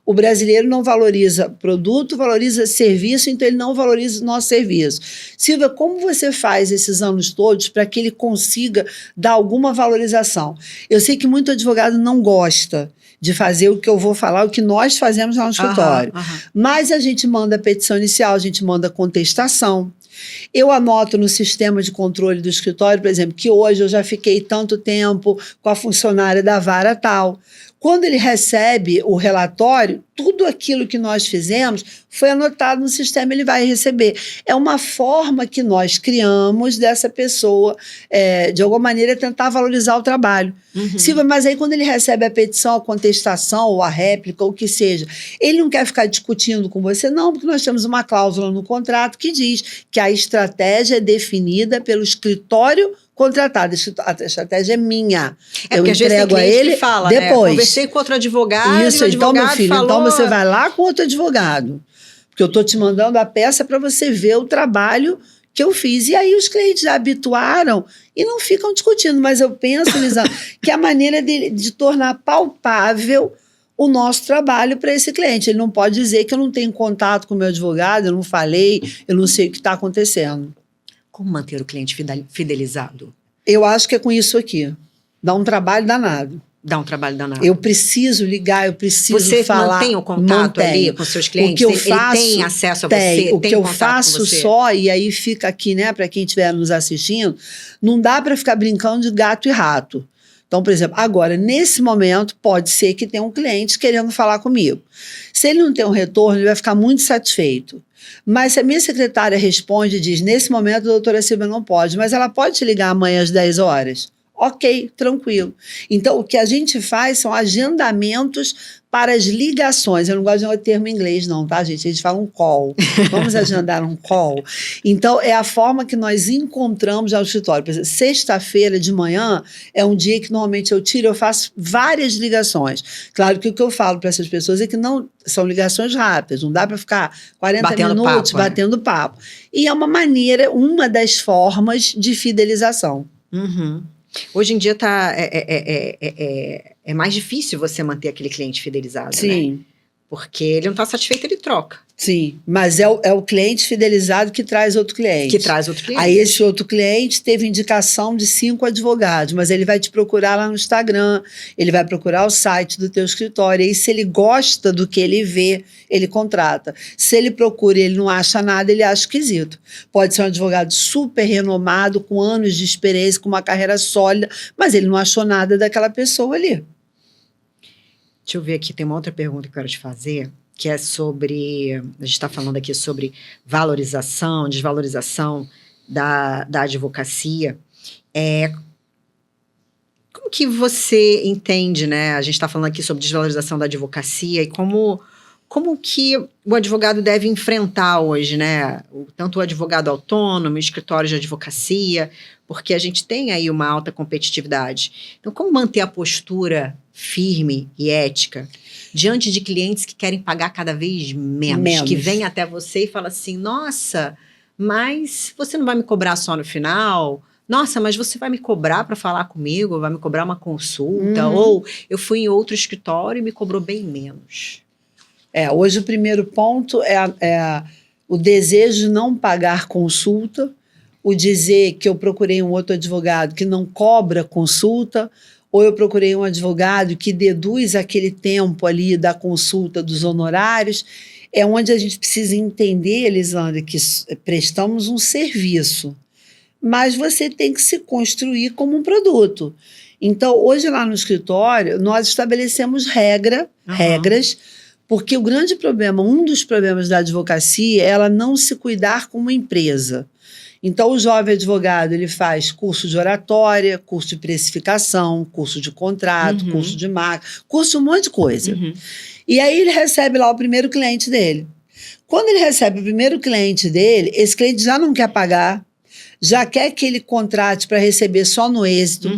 O brasileiro não valoriza produto, valoriza serviço, então ele não valoriza o nosso serviço. Silvia, como você faz esses anos todos para que ele consiga dar alguma valorização? Eu sei que muito advogado não gosta de fazer o que eu vou falar, o que nós fazemos lá no escritório. Mas a gente manda a petição inicial, a gente manda a contestação. Eu anoto no sistema de controle do escritório, por exemplo, que hoje eu já fiquei tanto tempo com a funcionária da vara tal. Quando ele recebe o relatório, tudo aquilo que nós fizemos foi anotado no sistema, ele vai receber. É uma forma que nós criamos dessa pessoa, de alguma maneira, tentar valorizar o trabalho. Silvia, mas aí quando ele recebe a petição, a contestação, ou a réplica, ou o que seja, ele não quer ficar discutindo com você? Não, porque nós temos uma cláusula no contrato que diz que a estratégia é definida pelo escritório contratado. A estratégia é minha. Eu entrego a ele que fala, depois. Conversei com outro advogado. Isso, e o então, advogado meu filho, falou... então você vai lá com outro advogado. Porque eu estou te mandando a peça para você ver o trabalho que eu fiz. E aí os clientes já habituaram e não ficam discutindo. Mas eu penso, Lisandro, que a maneira de tornar palpável o nosso trabalho para esse cliente. Ele não pode dizer que eu não tenho contato com o meu advogado, eu não falei, eu não sei o que está acontecendo. Como manter o cliente fidelizado? Eu acho que é com isso aqui. Dá um trabalho danado. Dá um trabalho danado. Eu preciso ligar, eu preciso falar. Você mantém o contato ali com seus clientes? O que eu faço, ele tem acesso a você? O que eu faço só, e aí fica aqui, né, para quem estiver nos assistindo, não dá para ficar brincando de gato e rato. Então, por exemplo, agora, nesse momento, pode ser que tenha um cliente querendo falar comigo. Se ele não tem um retorno, ele vai ficar muito satisfeito. Mas se a minha secretária responde e diz, nesse momento a doutora Silvia não pode, mas ela pode te ligar amanhã às 10 horas? Ok, tranquilo. Então, o que a gente faz são agendamentos para as ligações. Eu não gosto de um termo em inglês, não, tá, gente? A gente fala um call. Vamos agendar um call. Então, é a forma que nós encontramos já no escritório. Por exemplo, sexta-feira de manhã é um dia que normalmente eu faço várias ligações. Claro que o que eu falo para essas pessoas é que não são ligações rápidas, não dá para ficar 40 minutos batendo papo. E é uma maneira, uma das formas de fidelização. Hoje em dia é mais difícil você manter aquele cliente fidelizado, Sim. né? Porque ele não está satisfeito, ele troca. Sim, mas é o cliente fidelizado que traz outro cliente. Que traz outro cliente. Aí esse outro cliente teve indicação de 5 advogados, mas ele vai te procurar lá no Instagram, ele vai procurar o site do teu escritório, e aí se ele gosta do que ele vê, ele contrata. Se ele procura e ele não acha nada, ele acha esquisito. Pode ser um advogado super renomado, com anos de experiência, com uma carreira sólida, mas ele não achou nada daquela pessoa ali. Deixa eu ver aqui, tem uma outra pergunta que eu quero te fazer, que é sobre, a gente está falando aqui sobre valorização, desvalorização da advocacia. Como que você entende, né? A gente está falando aqui sobre desvalorização da advocacia e como que o advogado deve enfrentar hoje, né? Tanto o advogado autônomo, escritório de advocacia, porque a gente tem aí uma alta competitividade. Então, como manter a postura firme e ética diante de clientes que querem pagar cada vez menos. Que vêm até você e falam assim, nossa, mas você não vai me cobrar só no final? Nossa, mas você vai me cobrar para falar comigo? Vai me cobrar uma consulta? Ou eu fui em outro escritório e me cobrou bem menos. Hoje o primeiro ponto é o desejo de não pagar consulta, o dizer que eu procurei um outro advogado que não cobra consulta, ou eu procurei um advogado que deduz aquele tempo ali da consulta dos honorários. É onde a gente precisa entender, Elisandra, que prestamos um serviço, mas você tem que se construir como um produto. Então, hoje lá no escritório, nós estabelecemos regras, porque o grande problema, um dos problemas da advocacia é ela não se cuidar como empresa. Então, o jovem advogado, ele faz curso de oratória, curso de precificação, curso de contrato, curso de marca, curso de um monte de coisa. E aí ele recebe lá o primeiro cliente dele. Quando ele recebe o primeiro cliente dele, esse cliente já não quer pagar, já quer que ele contrate para receber só no êxito.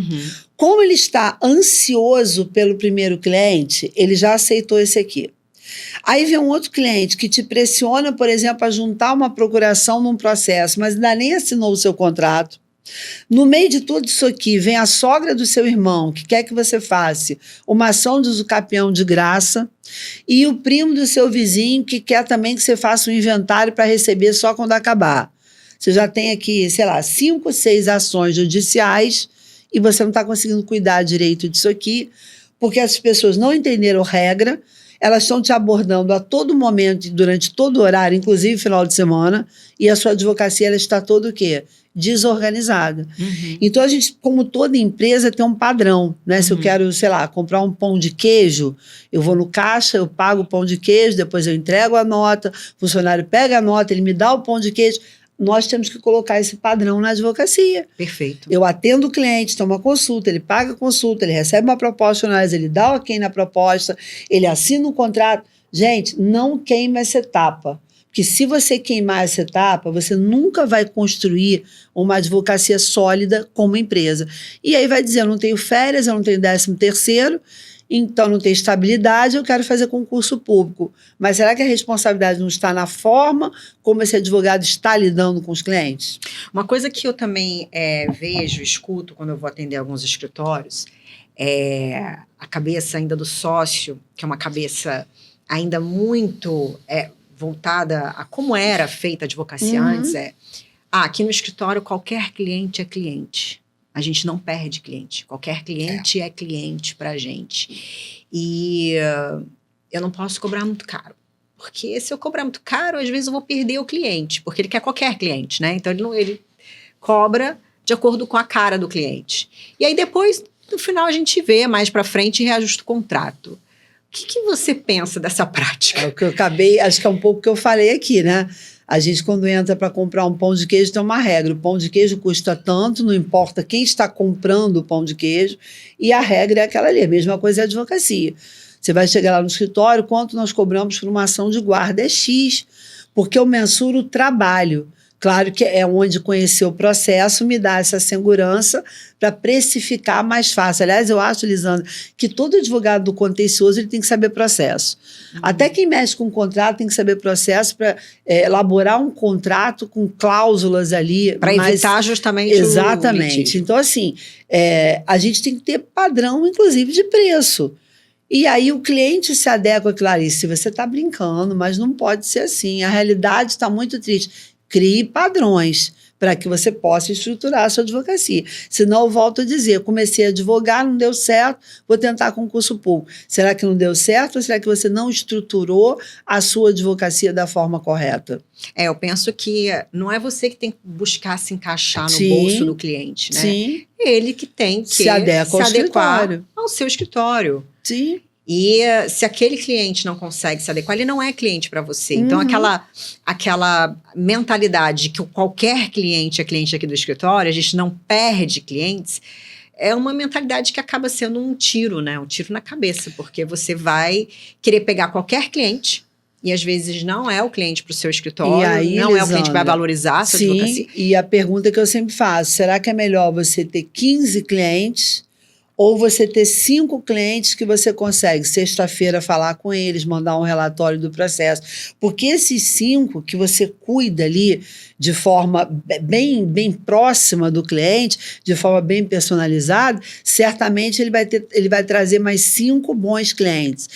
Como ele está ansioso pelo primeiro cliente, ele já aceitou esse aqui. Aí vem um outro cliente que te pressiona, por exemplo, a juntar uma procuração num processo, mas ainda nem assinou o seu contrato. No meio de tudo isso aqui, vem a sogra do seu irmão, que quer que você faça uma ação de usucapião de graça, e o primo do seu vizinho, que quer também que você faça um inventário para receber só quando acabar. Você já tem aqui, sei lá, 5, 6 ações judiciais, e você não está conseguindo cuidar direito disso aqui, porque as pessoas não entenderam regra, elas estão te abordando a todo momento, durante todo o horário, inclusive final de semana, e a sua advocacia ela está toda o quê? Desorganizada. Então, a gente, como toda empresa, tem um padrão, né? Se eu quero, sei lá, comprar um pão de queijo, eu vou no caixa, eu pago o pão de queijo, depois eu entrego a nota, o funcionário pega a nota, ele me dá o pão de queijo. Nós temos que colocar esse padrão na advocacia. Perfeito. Eu atendo o cliente, tomo uma consulta, ele paga a consulta, ele recebe uma proposta, ele dá o ok na proposta, ele assina um contrato. Gente, não queima essa etapa. Porque se você queimar essa etapa, você nunca vai construir uma advocacia sólida como empresa. E aí vai dizer, eu não tenho férias, eu não tenho 13º, então não tenho estabilidade, eu quero fazer concurso público. Mas será que a responsabilidade não está na forma como esse advogado está lidando com os clientes? Uma coisa que eu também vejo, escuto quando eu vou atender alguns escritórios, é a cabeça ainda do sócio, que é uma cabeça ainda muito voltada a como era feita a advocacia antes, aqui no escritório qualquer cliente é cliente. A gente não perde cliente. Qualquer cliente é cliente pra gente. E eu não posso cobrar muito caro. Porque se eu cobrar muito caro, às vezes eu vou perder o cliente. Porque ele quer qualquer cliente, né? Então ele cobra de acordo com a cara do cliente. E aí depois, no final, a gente vê mais pra frente e reajusta o contrato. O que você pensa dessa prática? É o que eu acabei, acho que é um pouco o que eu falei aqui, né? A gente, quando entra para comprar um pão de queijo, tem uma regra. O pão de queijo custa tanto, não importa quem está comprando o pão de queijo, e a regra é aquela ali. A mesma coisa é a advocacia. Você vai chegar lá no escritório, quanto nós cobramos por uma ação de guarda? É X, porque eu mensuro o trabalho. Claro que é onde conhecer o processo me dá essa segurança para precificar mais fácil. Aliás, eu acho, Lisandra, que todo advogado do contencioso ele tem que saber processo. Até quem mexe com contrato tem que saber processo para elaborar um contrato com cláusulas ali. Para evitar justamente exatamente. o litígio. Então, assim, a gente tem que ter padrão, inclusive, de preço. E aí o cliente se adequa, Clarice, você está brincando, mas não pode ser assim. A realidade está muito triste. Crie padrões para que você possa estruturar a sua advocacia. Senão, eu volto a dizer, comecei a advogar, não deu certo, vou tentar concurso público. Será que não deu certo ou será que você não estruturou a sua advocacia da forma correta? Eu penso que não é você que tem que buscar se encaixar no bolso do cliente, né? Sim. Ele que tem que se adequar ao seu escritório. Sim. E se aquele cliente não consegue se adequar, ele não é cliente para você. Então, aquela mentalidade de que qualquer cliente é cliente aqui do escritório, a gente não perde clientes, é uma mentalidade que acaba sendo um tiro, né? Um tiro na cabeça, porque você vai querer pegar qualquer cliente, e às vezes não é o cliente para o seu escritório, aí, não é o cliente que vai valorizar a sua advocacia. E a pergunta que eu sempre faço, será que é melhor você ter 15 clientes ou você ter 5 clientes que você consegue, sexta-feira, falar com eles, mandar um relatório do processo? Porque esses 5 que você cuida ali de forma bem próxima do cliente, de forma bem personalizada, certamente ele vai trazer mais 5 bons clientes.